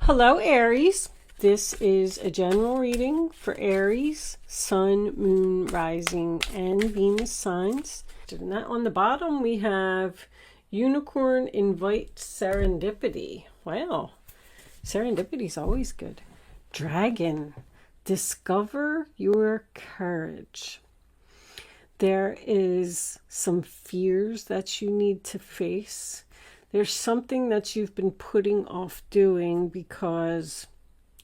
Hello, Aries. This is a general reading for Aries, Sun, Moon, Rising, and Venus signs. And that on the bottom, we have Unicorn Invite Serendipity. Wow, serendipity is always good. Dragon, discover your courage. There is some fears that you need to face. There's something that you've been putting off doing because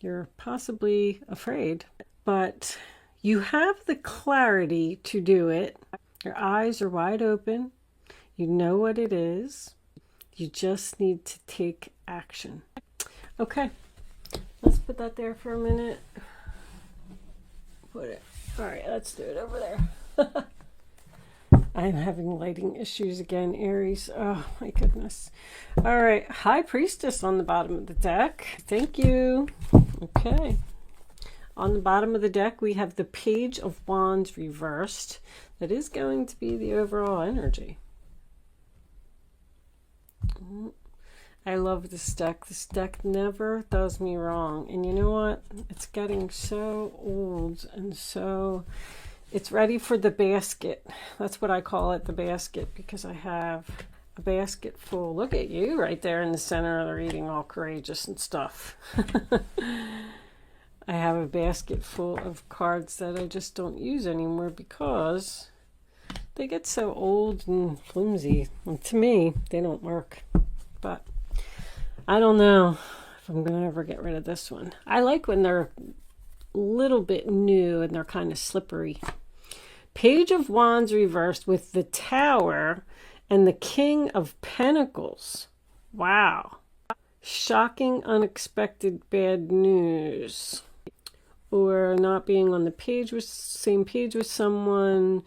you're possibly afraid, but you have the clarity to do it. Your eyes are wide open. You know what it is. You just need to take action. Okay, let's put that there for a minute. All right, let's do it over there. I'm having lighting issues again, Aries. Oh, my goodness. All right. High Priestess on the bottom of the deck. Thank you. Okay. On the bottom of the deck, we have the Page of Wands reversed. That is going to be the overall energy. I love this deck. This deck never does me wrong. And you know what? It's getting so old and so... It's ready for the basket. That's what I call it, the basket, because I have a basket full. Look at you right there in the center of the reading, all courageous and stuff. I have a basket full of cards that I just don't use anymore because they get so old and flimsy. And to me, they don't work. But I don't know if I'm going to ever get rid of this one. I like when they're a little bit new and they're kind of slippery. Page of Wands reversed with the Tower and the King of Pentacles. Wow. Shocking, unexpected bad news. Or not being on the page with same page with someone.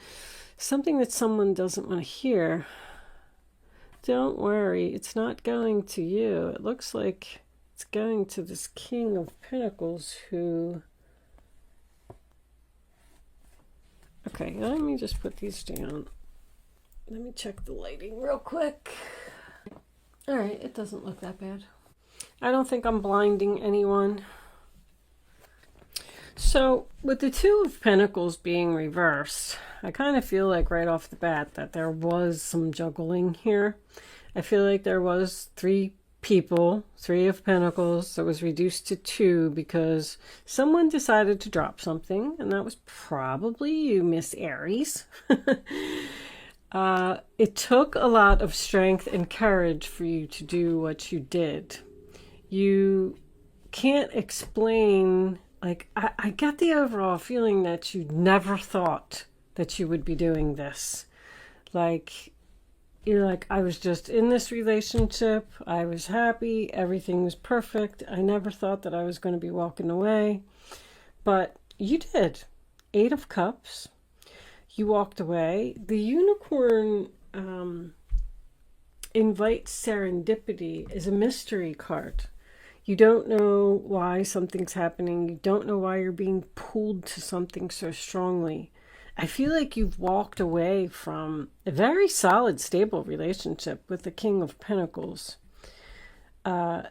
Something that someone doesn't want to hear. Don't worry, it's not going to you. It looks like it's going to this King of Pentacles who... Okay, let me just put these down. Let me check the lighting real quick. All right, it doesn't look that bad. I don't think I'm blinding anyone. So, with the Two of Pentacles being reversed, I kind of feel like right off the bat that there was some juggling here. I feel like there was three people, Three of Pentacles, that was reduced to two because someone decided to drop something, and that was probably you, Miss Aries. It took a lot of strength and courage for you to do what you did. You can't explain, like, I get the overall feeling that you never thought that you would be doing this. Like, you're like, I was just in this relationship. I was happy. Everything was perfect. I never thought that I was going to be walking away. But you did. Eight of Cups. You walked away. The Unicorn Invite Serendipity is a mystery card. You don't know why something's happening. You don't know why you're being pulled to something so strongly. I feel like you've walked away from a very solid, stable relationship with the King of Pentacles.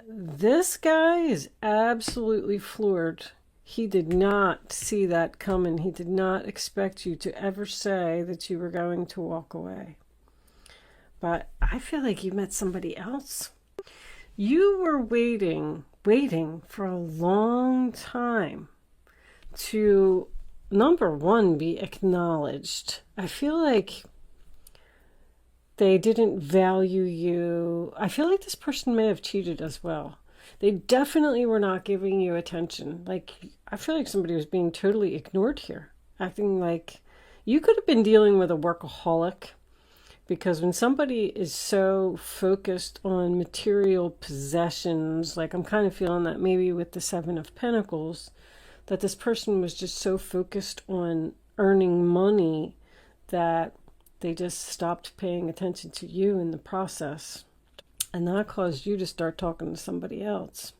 This guy is absolutely floored. He did not see that coming. He did not expect you to ever say that you were going to walk away. But I feel like you met somebody else. You were waiting for a long time to... Number one, be acknowledged. I feel like they didn't value you. I feel like this person may have cheated as well. They definitely were not giving you attention. Like, I feel like somebody was being totally ignored here. Acting like you could have been dealing with a workaholic. Because when somebody is so focused on material possessions, like I'm kind of feeling that maybe with the Seven of Pentacles, that this person was just so focused on earning money that they just stopped paying attention to you in the process. And that caused you to start talking to somebody else.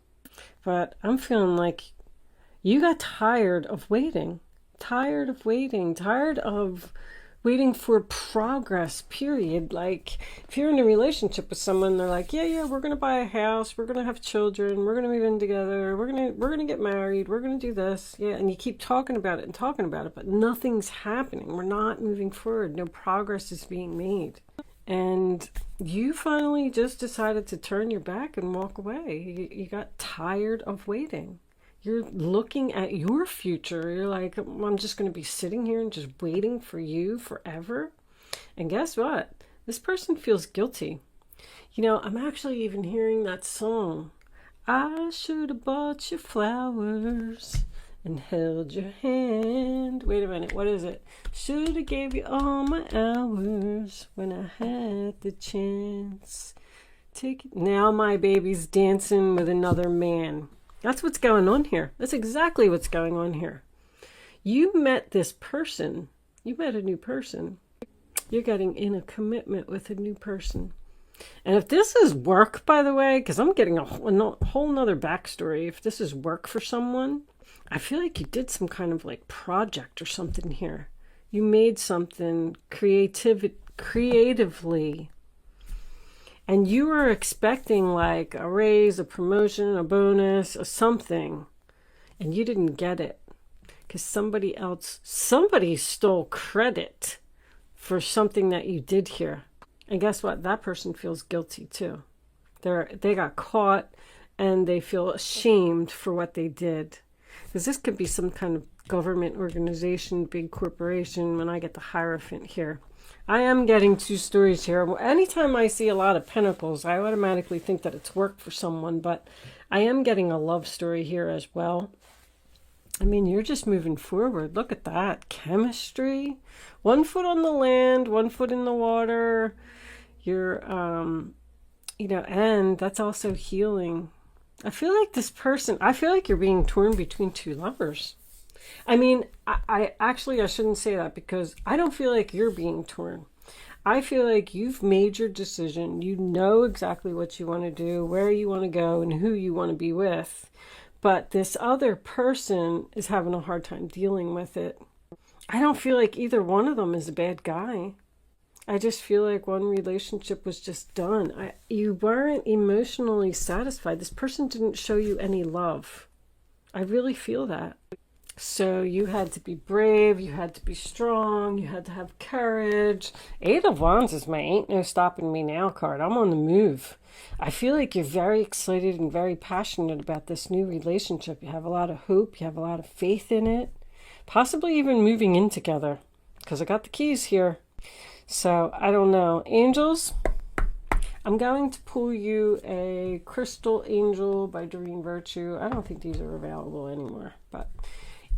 But I'm feeling like you got tired of waiting, tired of waiting for progress, period. Like, if you're in a relationship with someone, they're like, yeah, we're going to buy a house, we're going to have children, we're going to move in together, we're going to get married, we're going to do this. Yeah, and you keep talking about it and talking about it, but nothing's happening. We're not moving forward. No progress is being made. And you finally just decided to turn your back and walk away. You got tired of waiting. You're looking at your future. You're like, I'm just going to be sitting here and just waiting for you forever. And guess what? This person feels guilty. You know, I'm actually even hearing that song. I should have bought you flowers and held your hand. Wait a minute, what is it? Should have gave you all my hours when I had the chance. Take it. Now my baby's dancing with another man. That's what's going on here. That's exactly what's going on here. You met this person. You met a new person. You're getting in a commitment with a new person. And if this is work, by the way, because I'm getting a whole nother backstory. If this is work for someone, I feel like you did some kind of like project or something here. You made something creatively. And you were expecting like a raise, a promotion, a bonus, or something. And you didn't get it. Because somebody stole credit for something that you did here. And guess what? That person feels guilty too. They got caught and they feel ashamed for what they did. Because this could be some kind of government organization, big corporation, when I get the Hierophant here. I am getting two stories here. Anytime I see a lot of pentacles, I automatically think that it's work for someone, but I am getting a love story here as well. I mean, you're just moving forward. Look at that. Chemistry. 1 foot on the land, 1 foot in the water. You're, and that's also healing. I feel like you're being torn between two lovers. I mean, I shouldn't say that because I don't feel like you're being torn. I feel like you've made your decision. You know exactly what you want to do, where you want to go, and who you want to be with. But this other person is having a hard time dealing with it. I don't feel like either one of them is a bad guy. I just feel like one relationship was just done. You weren't emotionally satisfied. This person didn't show you any love. I really feel that. So you had to be brave, you had to be strong, you had to have courage. 8 of Wands is my ain't no stopping me now card. I'm on the move. I feel like you're very excited and very passionate about this new relationship. You have a lot of hope, you have a lot of faith in it. Possibly even moving in together, because I got the keys here. So I don't know. Angels, I'm going to pull you a Crystal Angel by Doreen Virtue. I don't think these are available anymore, but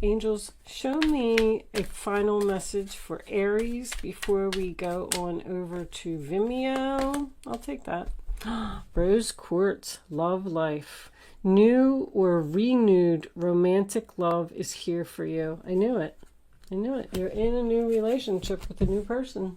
angels, show me a final message for Aries before we go on over to Vimeo. I'll take that. Rose Quartz, love life. New or renewed romantic love is here for you. I knew it. I knew it. You're in a new relationship with a new person.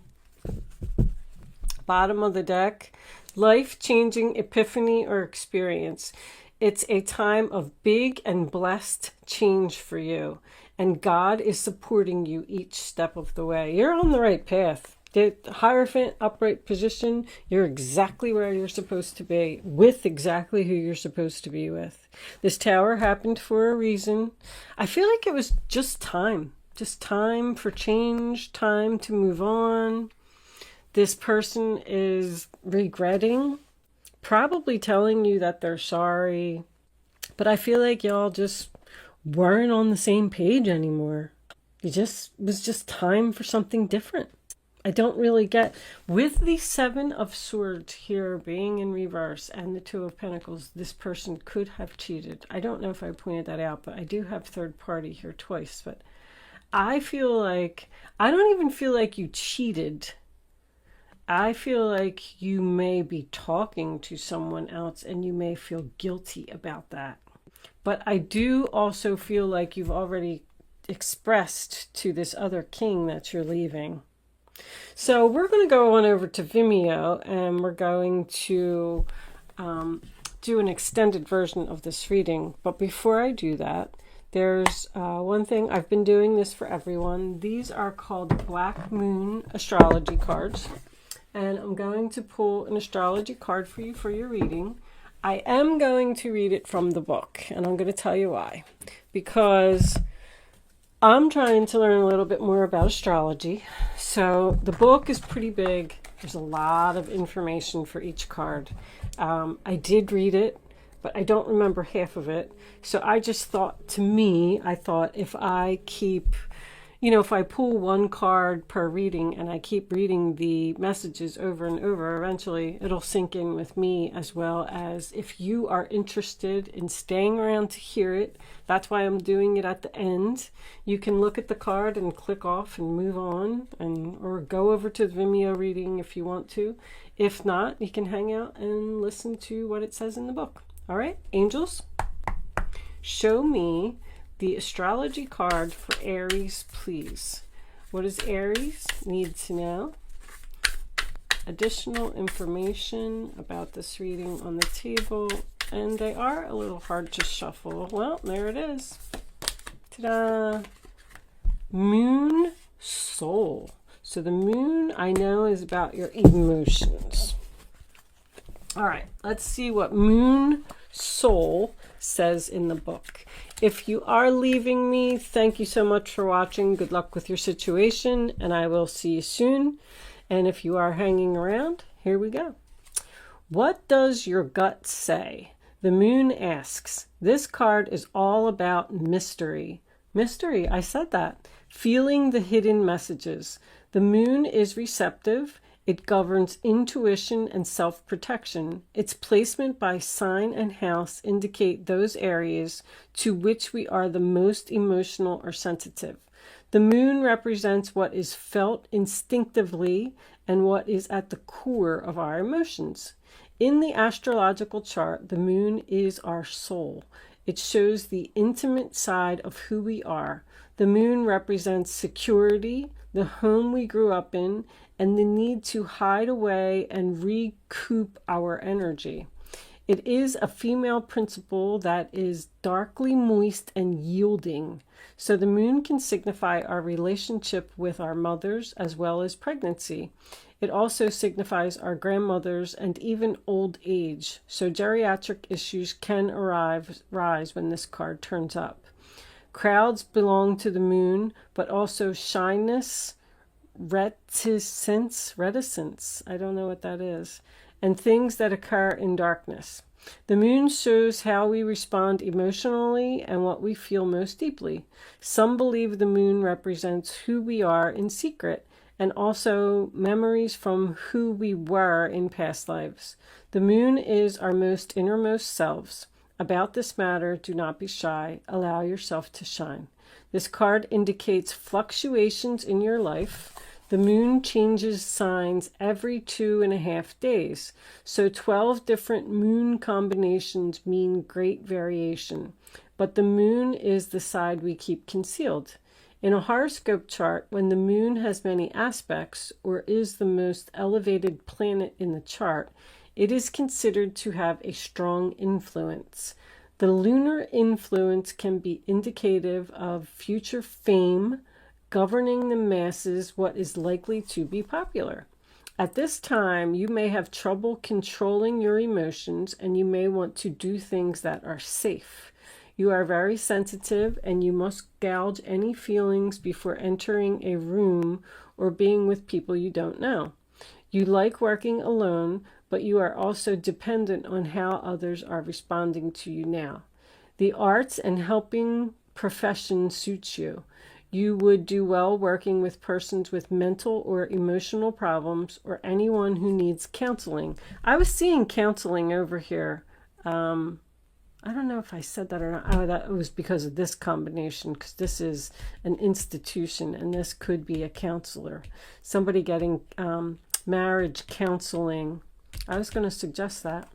Bottom of the deck, life-changing epiphany or experience. It's a time of big and blessed change for you. And God is supporting you each step of the way. You're on the right path. The Hierophant, upright position, you're exactly where you're supposed to be, with exactly who you're supposed to be with. This Tower happened for a reason. I feel like it was just time. Just time for change, time to move on. This person is regretting, probably telling you that they're sorry, but I feel like y'all just weren't on the same page anymore. It was just time for something different. I don't really get, with the 7 of Swords here being in reverse and the 2 of Pentacles, this person could have cheated. I don't know if I pointed that out, but I do have third party here twice. But I don't even feel like you cheated. I feel like you may be talking to someone else and you may feel guilty about that. But I do also feel like you've already expressed to this other king that you're leaving. So we're going to go on over to Vimeo and we're going to do an extended version of this reading. But before I do that, There's one thing, I've been doing this for everyone. These are called Black Moon astrology cards. And I'm going to pull an astrology card for you for your reading. I am going to read it from the book, and I'm going to tell you why. Because I'm trying to learn a little bit more about astrology. So the book is pretty big. There's a lot of information for each card. I did read it, but I don't remember half of it. So I just thought, I thought if I keep, if I pull one card per reading and I keep reading the messages over and over, eventually it'll sink in with me, as well as if you are interested in staying around to hear it. That's why I'm doing it at the end. You can look at the card and click off and move on, or go over to the Vimeo reading if you want to. If not, you can hang out and listen to what it says in the book. All right, angels, show me the astrology card for Aries, please. What does Aries need to know? Additional information about this reading on the table. And they are a little hard to shuffle. Well, there it is. Ta-da! Moon Soul. So the moon, I know, is about your emotions. All right, let's see what Moon Soul says in the book. If you are leaving me, thank you so much for watching. Good luck with your situation, and I will see you soon. And if you are hanging around, here we go. What does your gut say? The moon asks. This card is all about mystery. Mystery, I said that. Feeling the hidden messages. The moon is receptive. It governs intuition and self-protection. Its placement by sign and house indicate those areas to which we are the most emotional or sensitive. The moon represents what is felt instinctively and what is at the core of our emotions. In the astrological chart, the moon is our soul. It shows the intimate side of who we are. The moon represents security, the home we grew up in, and the need to hide away and recoup our energy. It is a female principle that is darkly moist and yielding. So the moon can signify our relationship with our mothers as well as pregnancy. It also signifies our grandmothers and even old age. So geriatric issues can rise when this card turns up. Crowds belong to the moon, but also shyness, reticence, I don't know what that is, and things that occur in darkness. The moon shows how we respond emotionally and what we feel most deeply. Some believe the moon represents who we are in secret and also memories from who we were in past lives. The moon is our most innermost selves. About this matter, do not be shy. Allow yourself to shine. This card indicates fluctuations in your life. The moon changes signs every 2.5 days. So 12 different moon combinations mean great variation. But the moon is the side we keep concealed. In a horoscope chart, when the moon has many aspects or is the most elevated planet in the chart, it is considered to have a strong influence. The lunar influence can be indicative of future fame, governing the masses, what is likely to be popular. At this time, you may have trouble controlling your emotions, and you may want to do things that are safe. You are very sensitive, and you must gauge any feelings before entering a room or being with people you don't know. You like working alone, but you are also dependent on how others are responding to you now. The arts and helping profession suits you. You would do well working with persons with mental or emotional problems or anyone who needs counseling. I was seeing counseling over here. I don't know if I said that or not. Oh, that was because of this combination, because this is an institution and this could be a counselor. Somebody getting marriage counseling. I was going to suggest that.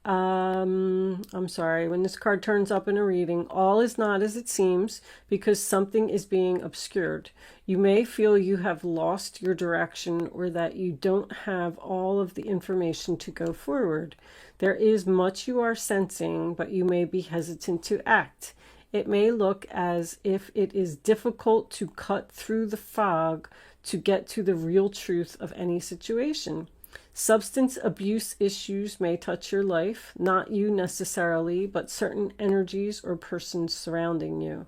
I'm sorry, when this card turns up in a reading, all is not as it seems because something is being obscured. You may feel you have lost your direction or that you don't have all of the information to go forward. There is much you are sensing, but you may be hesitant to act. It may look as if it is difficult to cut through the fog to get to the real truth of any situation. Substance abuse issues may touch your life, not you necessarily, but certain energies or persons surrounding you.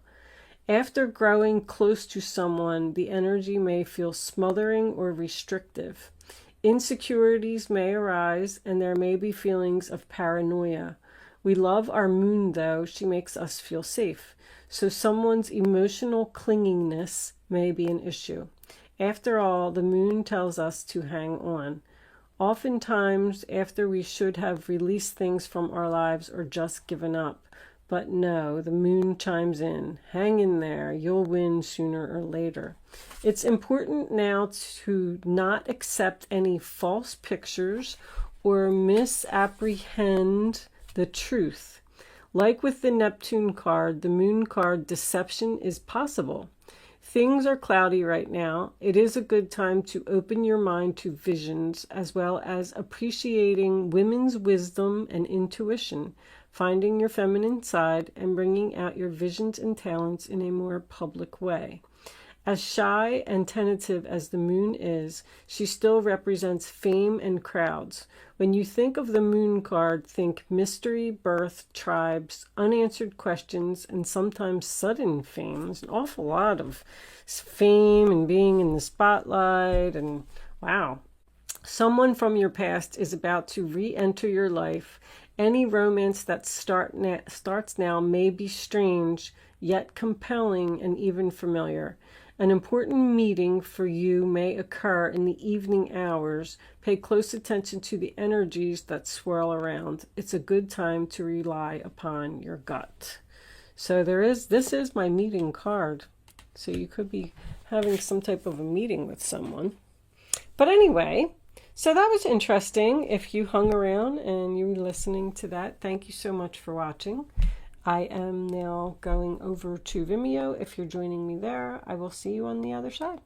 After growing close to someone, the energy may feel smothering or restrictive. Insecurities may arise, and there may be feelings of paranoia. We love our moon, though. She makes us feel safe. So someone's emotional clinginess may be an issue. After all, the moon tells us to hang on. Oftentimes, after we should have released things from our lives or just given up. But no, the moon chimes in. Hang in there. You'll win sooner or later. It's important now to not accept any false pictures or misapprehend the truth. Like with the Neptune card, the moon card, deception is possible. Things are cloudy right now. It is a good time to open your mind to visions, as well as appreciating women's wisdom and intuition, finding your feminine side, and bringing out your visions and talents in a more public way. As shy and tentative as the moon is, she still represents fame and crowds. When you think of the moon card, think mystery, birth, tribes, unanswered questions, and sometimes sudden fame. There's an awful lot of fame and being in the spotlight, and wow. Someone from your past is about to re-enter your life. Any romance that starts now may be strange, yet compelling and even familiar. An important meeting for you may occur in the evening hours. Pay close attention to the energies that swirl around. It's a good time to rely upon your gut. So this is my meeting card. So you could be having some type of a meeting with someone. But anyway, so that was interesting. If you hung around and you were listening to that, thank you so much for watching. I am now going over to Vimeo. If you're joining me there, I will see you on the other side.